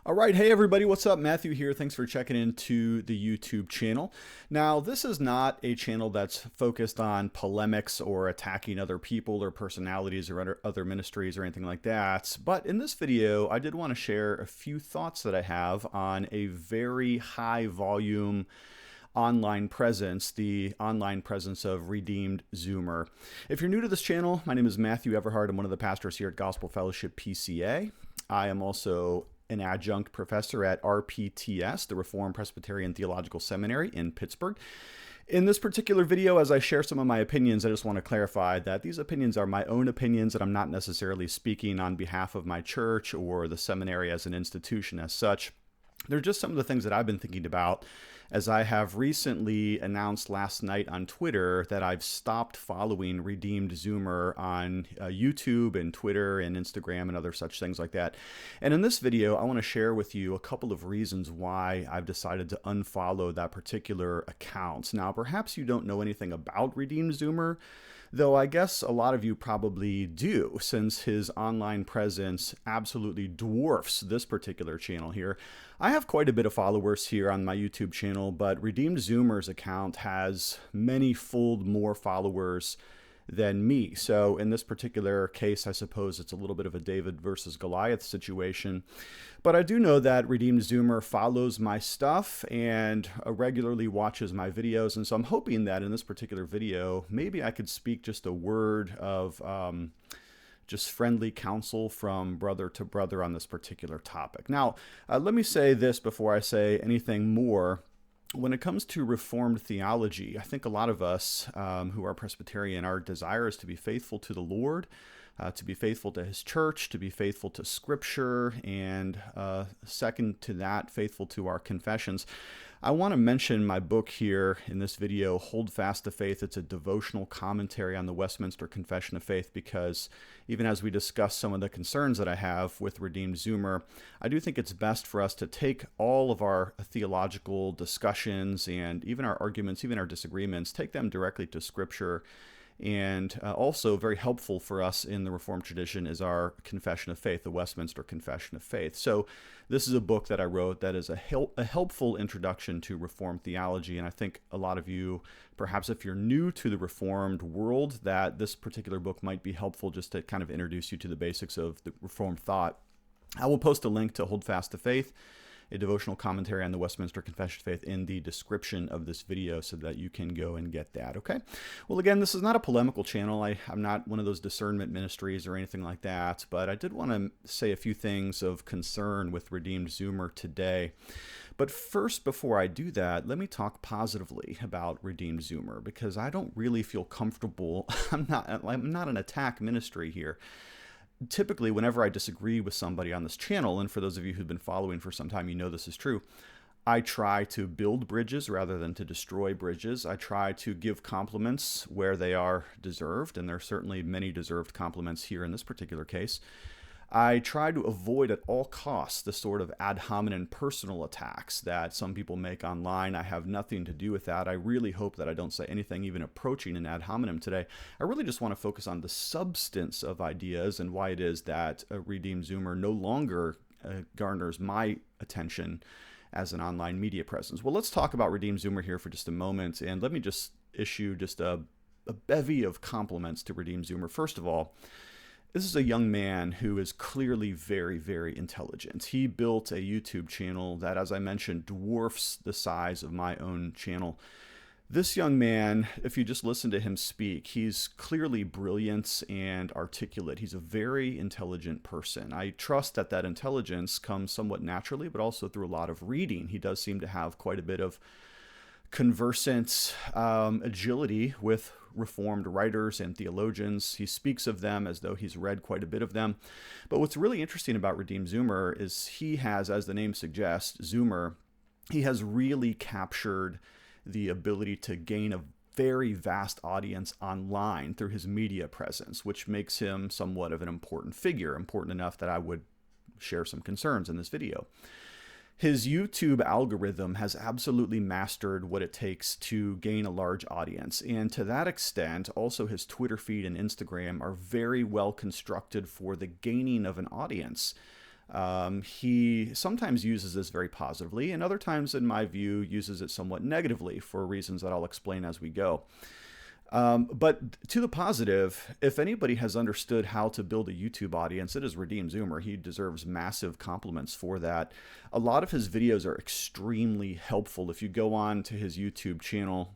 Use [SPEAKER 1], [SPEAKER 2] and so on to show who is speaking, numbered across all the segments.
[SPEAKER 1] All right, hey everybody, what's up? Matthew here. Thanks for checking into the YouTube channel. Now, this is not a channel that's focused on polemics or attacking other people or personalities or other ministries or anything like that. But in this video, I did want to share a few thoughts that I have on a very high volume online presence, the online presence of Redeemed Zoomer. If you're new to this channel, my name is Matthew Everhard. I'm one of the pastors here at Gospel Fellowship PCA. I am also an adjunct professor at RPTS, the Reformed Presbyterian Theological Seminary in Pittsburgh. In this particular video, as I share some of my opinions, I just want to clarify that these opinions are my own opinions, and I'm not necessarily speaking on behalf of my church or the seminary as an institution as such. They're just some of the things that I've been thinking about as I have recently announced last night on Twitter that I've stopped following Redeemed Zoomer on YouTube and Twitter and Instagram and other such things like that. And in this video, I want to share with you a couple of reasons why I've decided to unfollow that particular account. Now, perhaps you don't know anything about Redeemed Zoomer, though I guess a lot of you probably do, since his online presence absolutely dwarfs this particular channel here. I have quite a bit of followers here on my YouTube channel, but Redeemed Zoomer's account has many-fold more followers than me. So in this particular case, I suppose it's a little bit of a David versus Goliath situation. But I do know that Redeemed Zoomer follows my stuff and regularly watches my videos. And so I'm hoping that in this particular video, maybe I could speak just a word of just friendly counsel from brother to brother on this particular topic. Now, let me say this before I say anything more. When it comes to Reformed theology, I think a lot of us who are Presbyterian, our desire is to be faithful to the Lord, to be faithful to His church, to be faithful to Scripture, and second to that, faithful to our confessions. I want to mention my book here in this video, Hold Fast to Faith. It's a devotional commentary on the Westminster Confession of Faith, because even as we discuss some of the concerns that I have with Redeemed Zoomer, I do think it's best for us to take all of our theological discussions and even our arguments, even our disagreements, take them directly to Scripture. And also very helpful for us in the Reformed tradition is our Confession of Faith, the Westminster Confession of Faith. So this is a book that I wrote that is a helpful introduction to Reformed theology. And I think a lot of you, perhaps if you're new to the Reformed world, that this particular book might be helpful just to kind of introduce you to the basics of the Reformed thought. I will post a link to Hold Fast to Faith, a devotional commentary on the Westminster Confession of Faith, in the description of this video so that you can go and get that, okay? Well, again, this is not a polemical channel. I'm not one of those discernment ministries or anything like that, but I did want to say a few things of concern with Redeemed Zoomer today. But first, before I do that, let me talk positively about Redeemed Zoomer, because I don't really feel comfortable. I'm not an attack ministry here. Typically, whenever I disagree with somebody on this channel, and for those of you who've been following for some time, you know this is true, I try to build bridges rather than to destroy bridges. I try to give compliments where they are deserved, and there are certainly many deserved compliments here in this particular case. I try to avoid at all costs the sort of ad hominem personal attacks that some people make online. I have nothing to do with that. I really hope that I don't say anything even approaching an ad hominem today. I really just want to focus on the substance of ideas and why it is that Redeemed Zoomer no longer garners my attention as an online media presence. Well, let's talk about Redeemed Zoomer here for just a moment, and let me just issue just a bevy of compliments to Redeemed Zoomer. First of all, this is a young man who is clearly very, very intelligent. He built a YouTube channel that, as I mentioned, dwarfs the size of my own channel. This young man, if you just listen to him speak, he's clearly brilliant and articulate. He's a very intelligent person. I trust that that intelligence comes somewhat naturally, but also through a lot of reading. He does seem to have quite a bit of conversant agility with Reformed writers and theologians. He speaks of them as though he's read quite a bit of them. But what's really interesting about Redeemed Zoomer is he has, as the name suggests, Zoomer, he has really captured the ability to gain a very vast audience online through his media presence, which makes him somewhat of an important figure, important enough that I would share some concerns in this video. His YouTube algorithm has absolutely mastered what it takes to gain a large audience. And to that extent, also his Twitter feed and Instagram are very well constructed for the gaining of an audience. He sometimes uses this very positively, and other times, in my view, uses it somewhat negatively for reasons that I'll explain as we go. But to the positive, if anybody has understood how to build a YouTube audience, it is Redeemed Zoomer. He deserves massive compliments for that. A lot of his videos are extremely helpful. If you go on to his YouTube channel,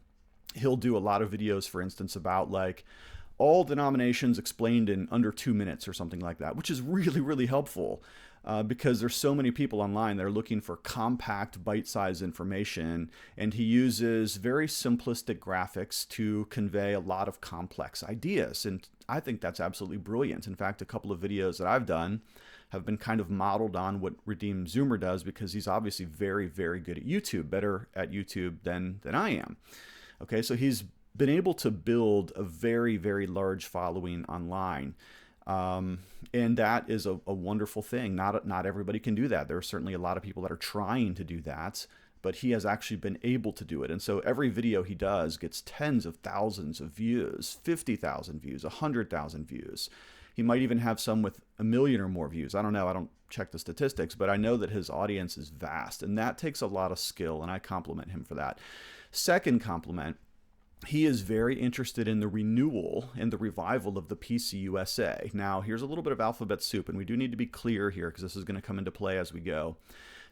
[SPEAKER 1] he'll do a lot of videos, for instance, about like all denominations explained in under 2 minutes or something like that, which is really, really helpful. Because there's so many people online that are looking for compact, bite-sized information, and he uses very simplistic graphics to convey a lot of complex ideas. And I think that's absolutely brilliant. In fact, a couple of videos that I've done have been kind of modeled on what Redeemed Zoomer does, because he's obviously very, very good at YouTube, better at YouTube than I am. Okay, so he's been able to build a very, very large following online. And that is a wonderful thing. Not everybody can do that. There are certainly a lot of people that are trying to do that, but he has actually been able to do it. And so every video he does gets tens of thousands of views, 50,000 views, 100,000 views. He might even have some with 1 million or more views. I don't know. I don't check the statistics, but I know that his audience is vast, and that takes a lot of skill, and I compliment him for that. Second compliment, he is very interested in the renewal and the revival of the PCUSA. Now, here's a little bit of alphabet soup, and we do need to be clear here because this is going to come into play as we go.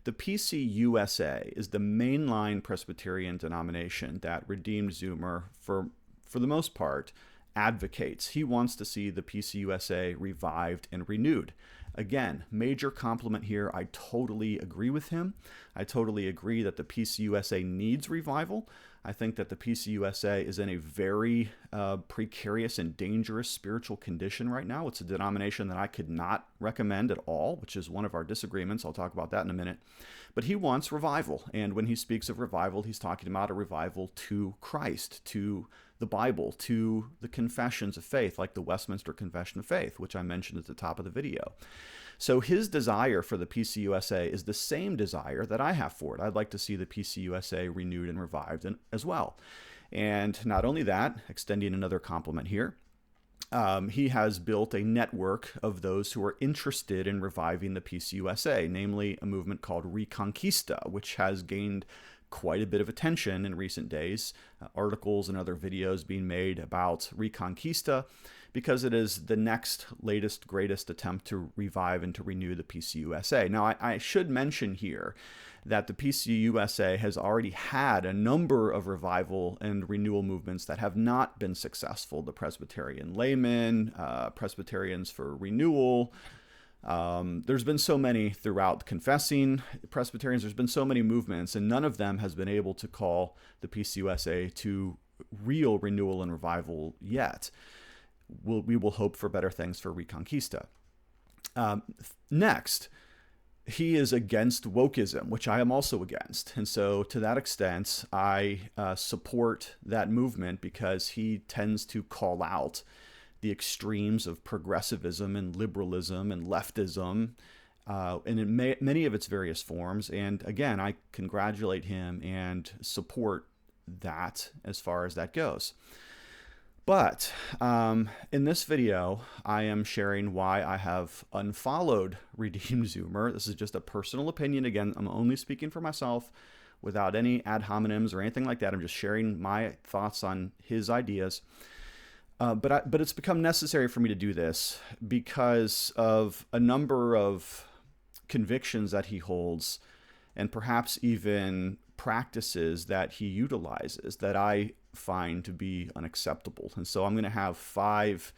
[SPEAKER 1] The PCUSA is the mainline Presbyterian denomination that Redeemed Zoomer, for the most part, advocates. He wants to see the PCUSA revived and renewed. Again, major compliment here. I totally agree with him. I totally agree that the PCUSA needs revival. I think that the PCUSA is in a very precarious and dangerous spiritual condition right now. It's a denomination that I could not recommend at all, which is one of our disagreements. I'll talk about that in a minute. But he wants revival. And when he speaks of revival, he's talking about a revival to Christ, to the Bible, to the confessions of faith, like the Westminster Confession of Faith, which I mentioned at the top of the video. So his desire for the PCUSA is the same desire that I have for it. I'd like to see the PCUSA renewed and revived as well. And not only that, extending another compliment here, he has built a network of those who are interested in reviving the PCUSA, namely a movement called Reconquista, which has gained quite a bit of attention in recent days, articles and other videos being made about Reconquista, because it is the next, latest, greatest attempt to revive and to renew the PCUSA. Now, I should mention here that the PCUSA has already had a number of revival and renewal movements that have not been successful. The Presbyterian Laymen, Presbyterians for Renewal. There's been so many throughout confessing Presbyterians. There's been so many movements, and none of them has been able to call the PCUSA to real renewal and revival yet. We will hope for better things for Reconquista. Next, he is against wokeism, which I am also against. And so to that extent, I support that movement because he tends to call out the extremes of progressivism and liberalism and leftism, and in many of its various forms. And again, I congratulate him and support that as far as that goes. But in this video, I am sharing why I have unfollowed Redeemed Zoomer. This is just a personal opinion. Again, I'm only speaking for myself without any ad hominems or anything like that. I'm just sharing my thoughts on his ideas. But it's become necessary for me to do this because of a number of convictions that he holds, and perhaps even practices that he utilizes that I find to be unacceptable. And so I'm going to have 5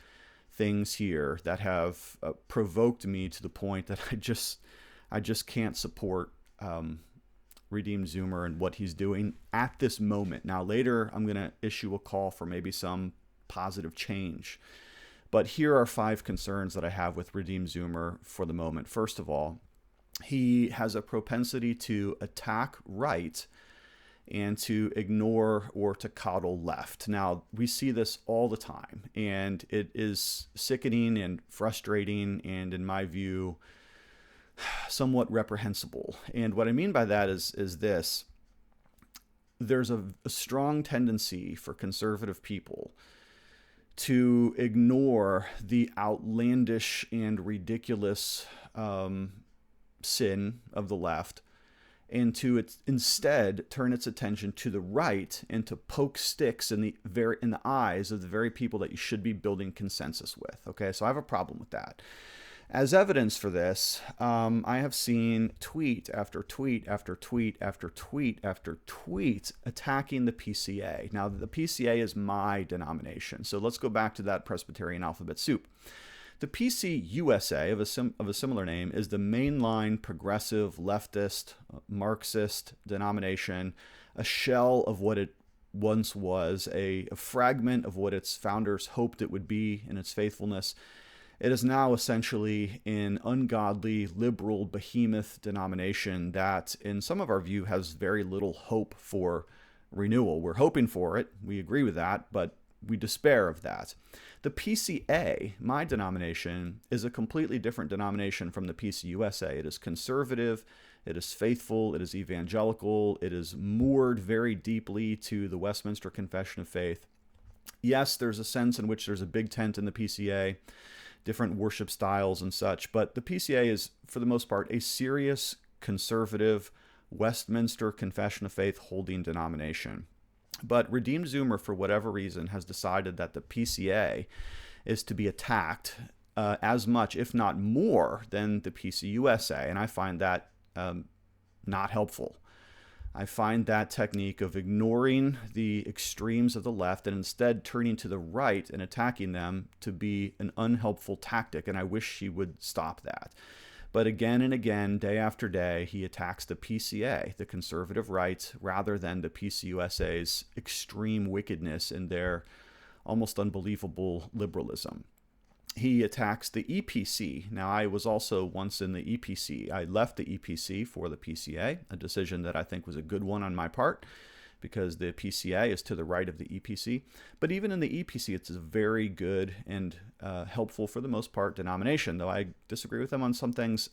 [SPEAKER 1] things here that have provoked me to the point that I just can't support Redeemed Zoomer and what he's doing at this moment. Now later I'm going to issue a call for maybe some positive change. But here are 5 concerns that I have with Redeemed Zoomer for the moment. First of all, he has a propensity to attack right and to ignore or to coddle left. Now, we see this all the time, and it is sickening and frustrating, and in my view, somewhat reprehensible. And what I mean by that is this. There's a strong tendency for conservative people to ignore the outlandish and ridiculous sin of the left and to instead turn its attention to the right and to poke sticks in the eyes of the very people that you should be building consensus with. Okay, so I have a problem with that. As evidence for this, I have seen tweet after tweet after tweet after tweet after tweet attacking the PCA. Now, the PCA is my denomination, so let's go back to that Presbyterian alphabet soup. The PCUSA, of a similar name, is the mainline progressive, leftist, Marxist denomination, a shell of what it once was, a fragment of what its founders hoped it would be in its faithfulness. It is now essentially an ungodly, liberal, behemoth denomination that, in some of our view, has very little hope for renewal. We're hoping for it. We agree with that, but we despair of that. The PCA, my denomination, is a completely different denomination from the PCUSA. It is conservative, it is faithful, it is evangelical, it is moored very deeply to the Westminster Confession of Faith. Yes, there's a sense in which there's a big tent in the PCA, different worship styles and such, but the PCA is, for the most part, a serious, conservative, Westminster Confession of Faith holding denomination. But Redeemed Zoomer, for whatever reason, has decided that the PCA is to be attacked as much, if not more, than the PCUSA, and I find that not helpful. I find that technique of ignoring the extremes of the left and instead turning to the right and attacking them to be an unhelpful tactic, and I wish she would stop that. But again and again, day after day, he attacks the PCA, the conservative right, rather than the PCUSA's extreme wickedness and their almost unbelievable liberalism. He attacks the EPC. Now, I was also once in the EPC. I left the EPC for the PCA, a decision that I think was a good one on my part, because the PCA is to the right of the EPC. But even in the EPC, it's a very good and helpful, for the most part, denomination. Though I disagree with them on some things,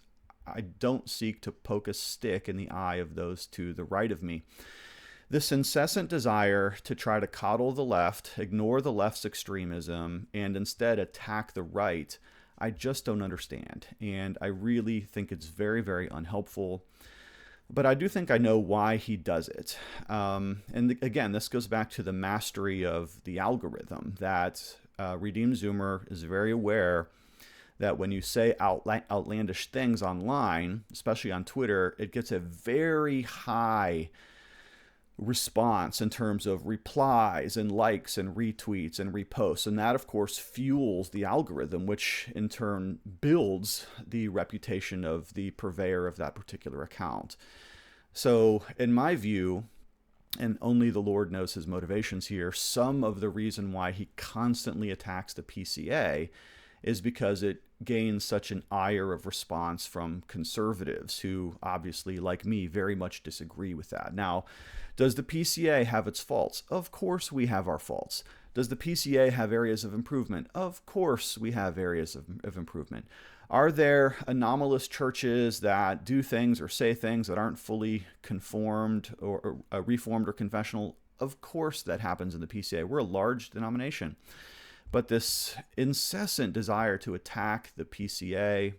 [SPEAKER 1] I don't seek to poke a stick in the eye of those to the right of me. This incessant desire to try to coddle the left, ignore the left's extremism, and instead attack the right, I just don't understand. And I really think it's very, very unhelpful. But I do think I know why he does it. And again, this goes back to the mastery of the algorithm, that Redeemed Zoomer is very aware that when you say outlandish things online, especially on Twitter, it gets a very high response in terms of replies and likes and retweets and reposts. And that, of course, fuels the algorithm, which in turn builds the reputation of the purveyor of that particular account. So in my view, and only the Lord knows his motivations here, some of the reason why he constantly attacks the PCA is because it gains such an ire of response from conservatives who obviously, like me, very much disagree with that. Now, does the PCA have its faults? Of course we have our faults. Does the PCA have areas of improvement? Of course we have areas of improvement. Are there anomalous churches that do things or say things that aren't fully conformed or reformed or confessional? Of course that happens in the PCA. We're a large denomination. But this incessant desire to attack the PCA,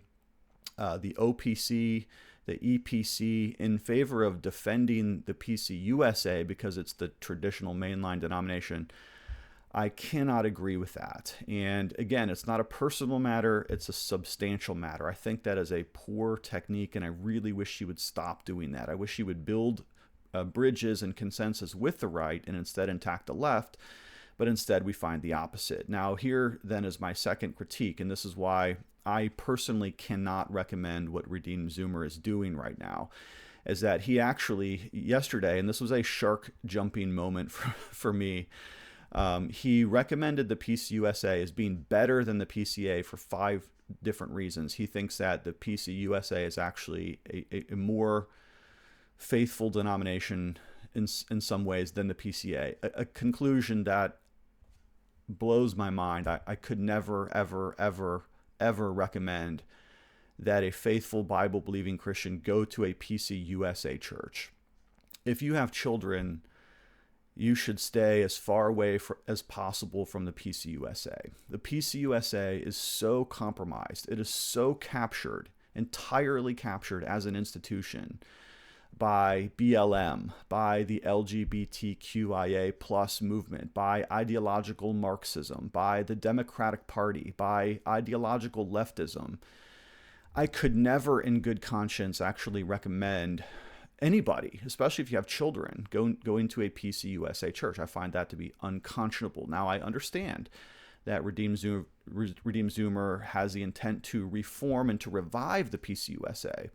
[SPEAKER 1] the OPC, the EPC, in favor of defending the PCUSA because it's the traditional mainline denomination, I cannot agree with that. And again, it's not a personal matter, it's a substantial matter. I think that is a poor technique, and I really wish she would stop doing that. I wish she would build bridges and consensus with the right and instead attack the left. But instead we find the opposite. Now here then is my second critique, and this is why I personally cannot recommend what Redeemed Zoomer is doing right now, is that he actually yesterday, and this was a shark jumping moment for me, he recommended the PCUSA as being better than the PCA for 5 different reasons. He thinks that the PCUSA is actually a more faithful denomination in some ways than the PCA, a conclusion that blows my mind. I could never, ever, ever, ever recommend that a faithful Bible-believing Christian go to a PCUSA church. If you have children, you should stay as far away as possible from the PCUSA. The PCUSA is so compromised. It is so captured entirely captured as an institution by BLM, by the LGBTQIA plus movement, by ideological Marxism, by the Democratic Party, by ideological leftism, I could never in good conscience actually recommend anybody, especially if you have children, going to a PCUSA church. I find that to be unconscionable. Now, I understand that Redeemed Zoomer has the intent to reform and to revive the PCUSA.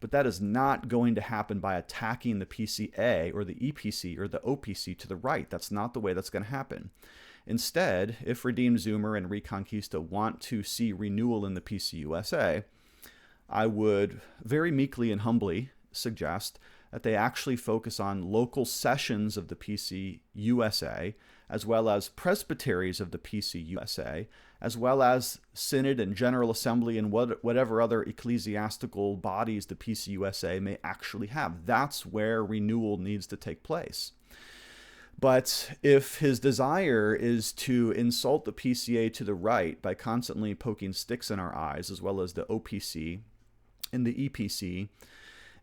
[SPEAKER 1] But that is not going to happen by attacking the PCA or the EPC or the OPC to the right. That's not the way that's going to happen. Instead, if Redeemed Zoomer and Reconquista want to see renewal in the PCUSA, I would very meekly and humbly suggest that they actually focus on local sessions of the PCUSA, as well as presbyteries of the PCUSA, as well as synod and general assembly and whatever other ecclesiastical bodies the PCUSA may actually have. That's where renewal needs to take place. But if his desire is to insult the PCA to the right by constantly poking sticks in our eyes, as well as the OPC and the EPC,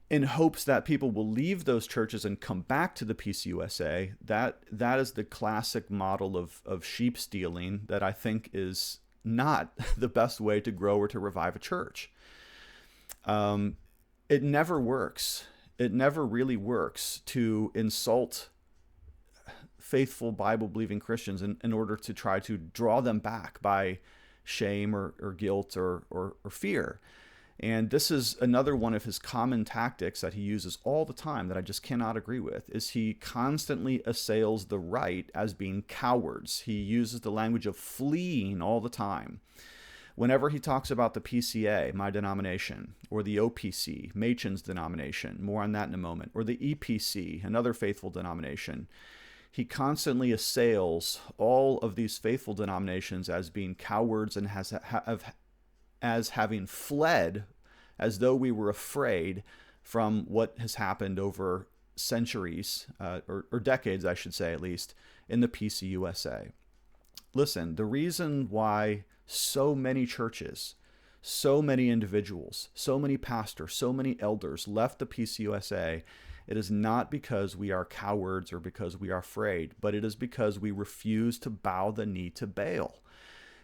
[SPEAKER 1] in hopes that people will leave those churches and come back to the PCUSA, that is the classic model of sheep stealing that I think is not the best way to grow or to revive a church. It never works. It never really works to insult faithful Bible-believing Christians in order to try to draw them back by shame or guilt or fear. And this is another one of his common tactics that he uses all the time that I just cannot agree with, is he constantly assails the right as being cowards. He uses the language of fleeing all the time. Whenever he talks about the PCA, my denomination, or the OPC, Machen's denomination, more on that in a moment, or the EPC, another faithful denomination, he constantly assails all of these faithful denominations as being cowards and as having fled, as though we were afraid from what has happened over centuries, or decades, I should say at least, in the PCUSA. Listen, the reason why so many churches, so many individuals, so many pastors, so many elders left the PCUSA, it is not because we are cowards or because we are afraid, but it is because we refuse to bow the knee to Baal.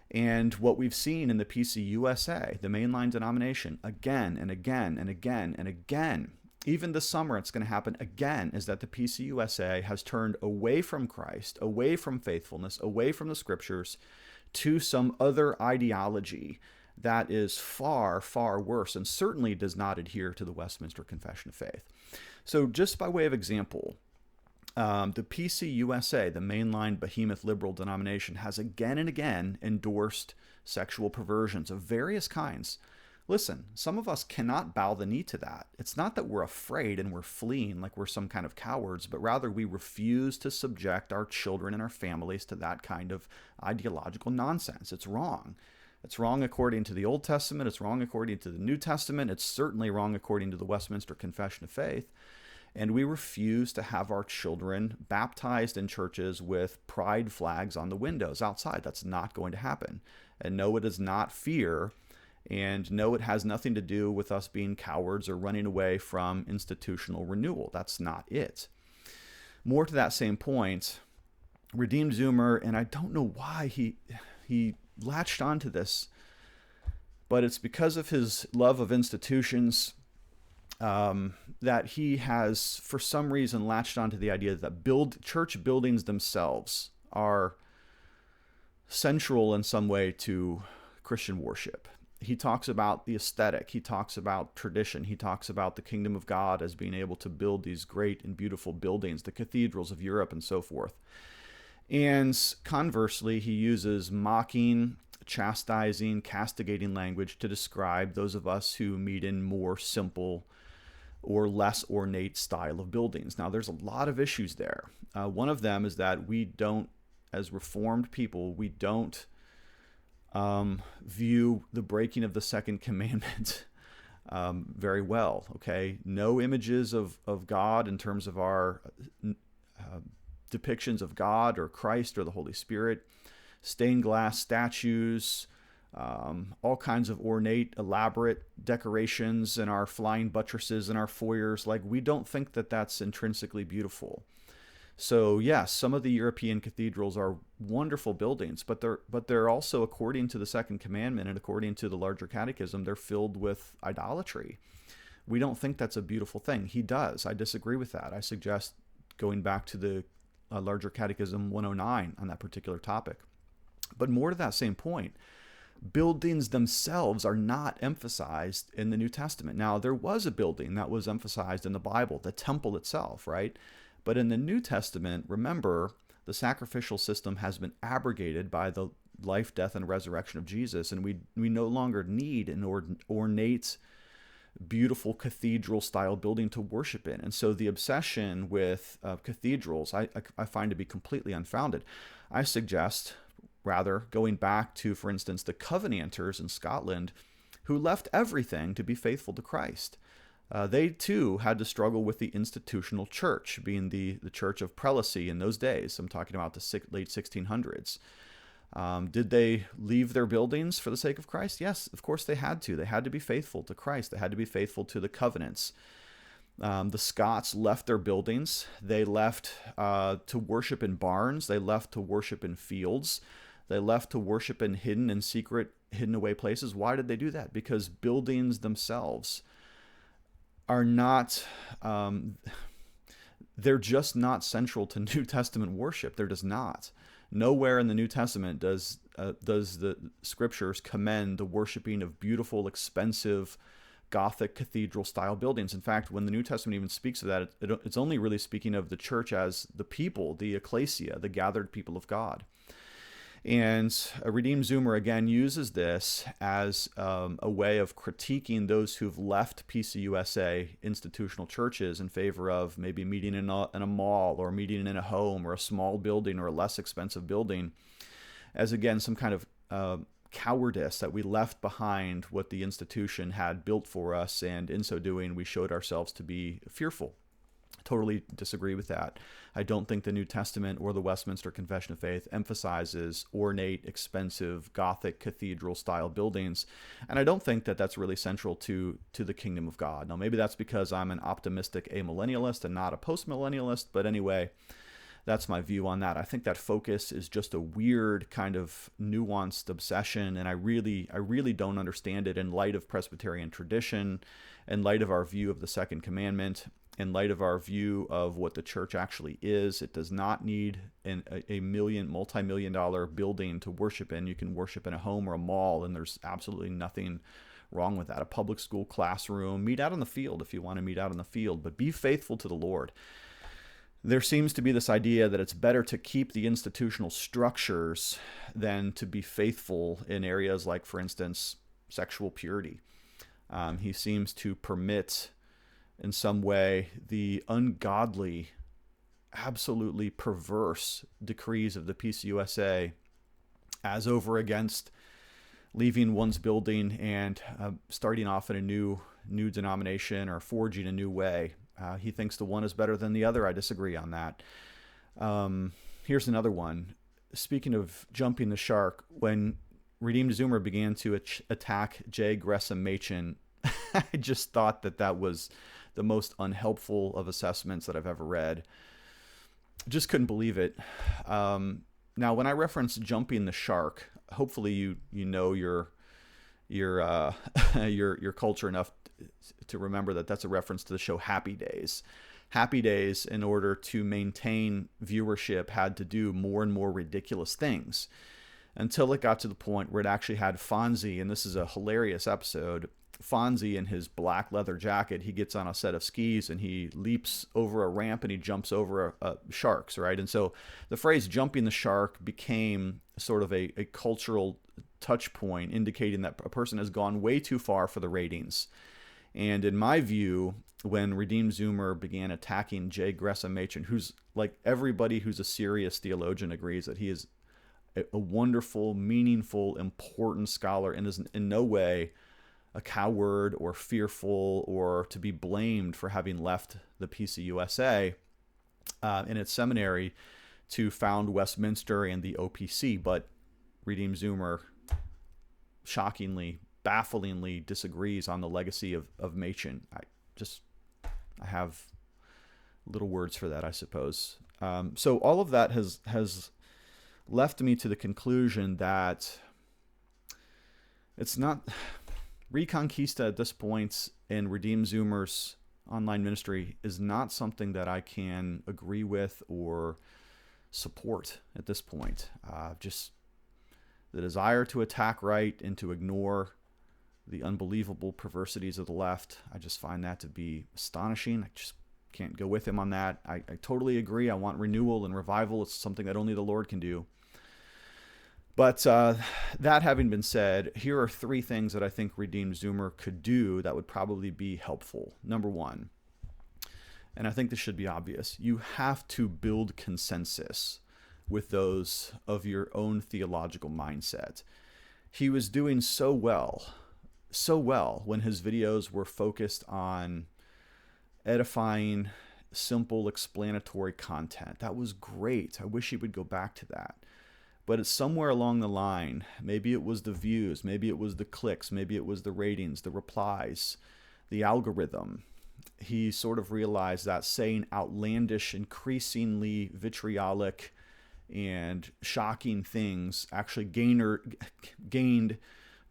[SPEAKER 1] And what we've seen in the PCUSA, the mainline denomination, again and again and again and again, even this summer it's going to happen again, is that the PCUSA has turned away from Christ, away from faithfulness, away from the scriptures, to some other ideology that is far, far worse and certainly does not adhere to the Westminster Confession of Faith. So just by way of example, the PCUSA, the mainline behemoth liberal denomination, has again and again endorsed sexual perversions of various kinds. Listen, some of us cannot bow the knee to that. It's not that we're afraid and we're fleeing like we're some kind of cowards, but rather we refuse to subject our children and our families to that kind of ideological nonsense. It's wrong. It's wrong according to the Old Testament. It's wrong according to the New Testament. It's certainly wrong according to the Westminster Confession of Faith. And we refuse to have our children baptized in churches with pride flags on the windows outside. That's not going to happen. And no, it is not fear. And no, it has nothing to do with us being cowards or running away from institutional renewal. That's not it. More to that same point, Redeemed Zoomer, and I don't know why he latched onto this, but it's because of his love of institutions, that he has, for some reason, latched onto the idea that church buildings themselves are central in some way to Christian worship. He talks about the aesthetic. He talks about tradition. He talks about the kingdom of God as being able to build these great and beautiful buildings, the cathedrals of Europe and so forth. And conversely, he uses mocking, chastising, castigating language to describe those of us who meet in more simple or less ornate style of buildings. Now, there's a lot of issues there. One of them is that we don't, as Reformed people, we don't view the breaking of the second commandment very well, okay? No images of God in terms of our depictions of God or Christ or the Holy Spirit, stained glass statues, all kinds of ornate, elaborate decorations in our flying buttresses and our foyers. Like, we don't think that that's intrinsically beautiful. So yes, some of the European cathedrals are wonderful buildings, but they're also, according to the Second Commandment and according to the larger catechism, they're filled with idolatry. We don't think that's a beautiful thing. He does. I disagree with that. I suggest going back to the larger catechism 109 on that particular topic. But more to that same point, buildings themselves are not emphasized in the New Testament. Now, there was a building that was emphasized in the Bible, the temple itself, right? But in the New Testament, remember, the sacrificial system has been abrogated by the life, death, and resurrection of Jesus, and we no longer need an ornate, beautiful cathedral-style building to worship in. And so the obsession with cathedrals, I find to be completely unfounded. I suggest, rather, going back to, for instance, the Covenanters in Scotland, who left everything to be faithful to Christ. They too had to struggle with the institutional church, being the church of prelacy in those days. I'm talking about the late 1600s. Did they leave their buildings for the sake of Christ? Yes, of course they had to. They had to be faithful to Christ. They had to be faithful to the covenants. The Scots left their buildings. They left to worship in barns. They left to worship in fields. They left to worship in hidden and secret, hidden away places. Why did they do that? Because buildings themselves are not, they're just not central to New Testament worship. They're just not. Nowhere in the New Testament does the scriptures commend the worshiping of beautiful, expensive, Gothic cathedral-style buildings. In fact, when the New Testament even speaks of that, it's only really speaking of the church as the people, the ecclesia, the gathered people of God. And Redeemed Zoomer, again, uses this as a way of critiquing those who've left PCUSA institutional churches in favor of maybe meeting in a mall, or meeting in a home, or a small building, or a less expensive building, as, again, some kind of cowardice that we left behind what the institution had built for us, and in so doing, we showed ourselves to be fearful. Totally disagree with that. I don't think the New Testament or the Westminster Confession of Faith emphasizes ornate, expensive, Gothic cathedral-style buildings, and I don't think that that's really central to the kingdom of God. Now, maybe that's because I'm an optimistic amillennialist and not a postmillennialist, but anyway, that's my view on that. I think that focus is just a weird kind of nuanced obsession, and I really don't understand it in light of Presbyterian tradition, in light of our view of the Second Commandment, in light of our view of what the church actually is. It does not need a multi-million-dollar building to worship in. You can worship in a home or a mall, and there's absolutely nothing wrong with that. A public school classroom, meet out in the field if you want to meet out in the field, but be faithful to the Lord. There seems to be this idea that it's better to keep the institutional structures than to be faithful in areas like, for instance, sexual purity. He seems to permit, in some way, the ungodly, absolutely perverse decrees of the PCUSA as over against leaving one's building and starting off in a new denomination or forging a new way. He thinks the one is better than the other. I disagree on that. Here's another one. Speaking of jumping the shark, when Redeemed Zoomer began to attack J. Gresham Machen, I just thought that was the most unhelpful of assessments that I've ever read. Just couldn't believe it. Now, when I reference jumping the shark, hopefully you know your culture enough to remember that that's a reference to the show Happy Days. Happy Days, in order to maintain viewership, had to do more and more ridiculous things until it got to the point where it actually had Fonzie, and this is a hilarious episode. Fonzie, in his black leather jacket, he gets on a set of skis and he leaps over a ramp and he jumps over sharks, right? And so the phrase jumping the shark became sort of a cultural touch point, indicating that a person has gone way too far for the ratings. And in my view, when Redeemed Zoomer began attacking J. Gresham Machen, who's, like, everybody who's a serious theologian agrees that he is a wonderful, meaningful, important scholar and is in no way a coward or fearful or to be blamed for having left the PCUSA in its seminary to found Westminster and the OPC. But Redeemed Zoomer shockingly, bafflingly disagrees on the legacy of Machen. I have little words for that, I suppose. So all of that has left me to the conclusion that it's not Reconquista at this point in Redeemed Zoomer's online ministry is not something that I can agree with or support at this point. Just the desire to attack right and to ignore the unbelievable perversities of the left. I just find that to be astonishing. I just can't go with him on that. I totally agree. I want renewal and revival. It's something that only the Lord can do. But that having been said, here are 3 things that I think Redeemed Zoomer could do that would probably be helpful. Number 1, and I think this should be obvious, you have to build consensus with those of your own theological mindset. He was doing so well when his videos were focused on edifying, simple, explanatory content. That was great. I wish he would go back to that. But it's somewhere along the line, maybe it was the views, maybe it was the clicks, maybe it was the ratings, the replies, the algorithm. He sort of realized that saying outlandish, increasingly vitriolic, and shocking things actually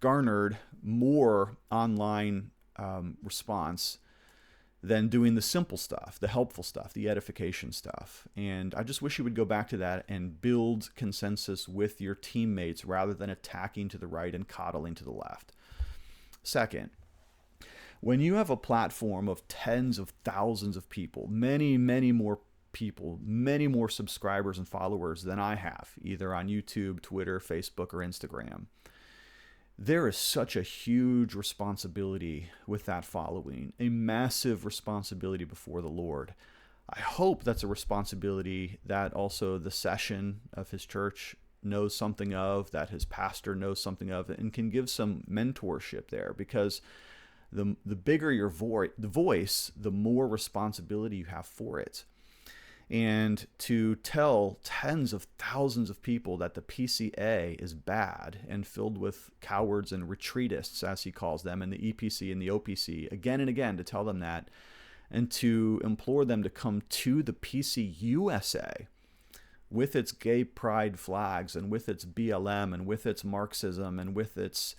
[SPEAKER 1] garnered more online response than doing the simple stuff, the helpful stuff, the edification stuff. And I just wish you would go back to that and build consensus with your teammates rather than attacking to the right and coddling to the left. Second, when you have a platform of tens of thousands of people, many, many more people, many more subscribers and followers than I have, either on YouTube, Twitter, Facebook, or Instagram, there is such a huge responsibility with that following, a massive responsibility before the Lord. I hope that's a responsibility that also the session of his church knows something of, that his pastor knows something of, and can give some mentorship there, because the bigger your voice, the more responsibility you have for it. And to tell tens of thousands of people that the PCA is bad and filled with cowards and retreatists, as he calls them, and the EPC and the OPC, again and again to tell them that, and to implore them to come to the PCUSA with its gay pride flags and with its BLM and with its Marxism and with its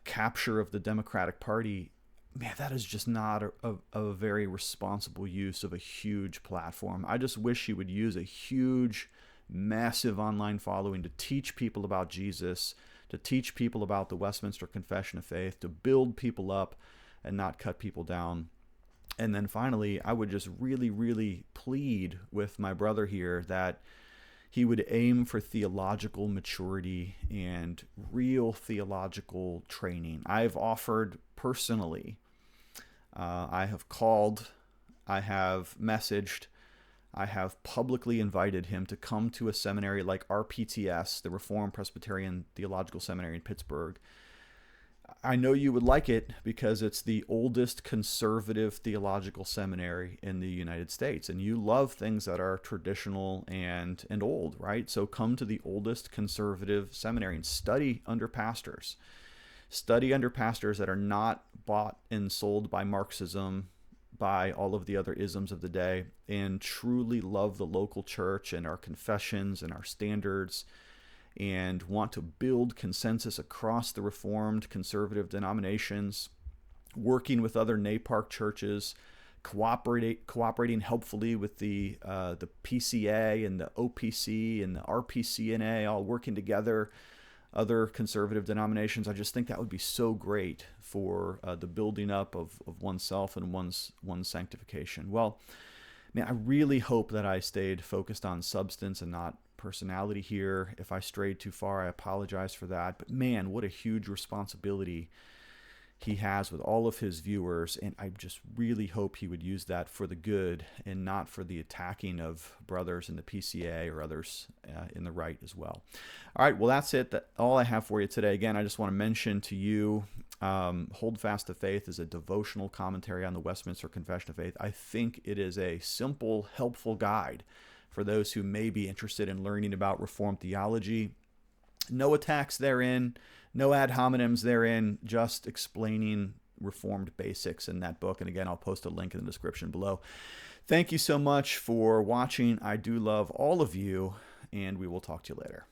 [SPEAKER 1] capture of the Democratic Party. Man, that is just not a very responsible use of a huge platform. I just wish you would use a huge, massive online following to teach people about Jesus, to teach people about the Westminster Confession of Faith, to build people up and not cut people down. And then finally, I would just really, really plead with my brother here that he would aim for theological maturity and real theological training. I've offered personally, I have called, I have messaged, I have publicly invited him to come to a seminary like RPTS, the Reformed Presbyterian Theological Seminary in Pittsburgh. I know you would like it because it's the oldest conservative theological seminary in the United States, and you love things that are traditional and old, right? So come to the oldest conservative seminary and study under pastors. Study under pastors that are not bought and sold by Marxism, by all of the other isms of the day, and truly love the local church and our confessions and our standards, and want to build consensus across the Reformed conservative denominations, working with other NAPARC churches, cooperating helpfully with the PCA and the OPC and the RPCNA, all working together, other conservative denominations. I just think that would be so great for the building up of oneself and one's sanctification. Well, man, I really hope that I stayed focused on substance and not personality here. If I strayed too far, I apologize for that. But man, what a huge responsibility he has with all of his viewers, and I just really hope he would use that for the good and not for the attacking of brothers in the PCA or others in the right as well. All right, well, that's it. That's all I have for you today. Again, I just want to mention to you, Hold Fast to Faith is a devotional commentary on the Westminster Confession of Faith. I think it is a simple, helpful guide for those who may be interested in learning about Reformed theology. No attacks therein, no ad hominems therein, just explaining Reformed basics in that book. And again, I'll post a link in the description below. Thank you so much for watching. I do love all of you, and we will talk to you later.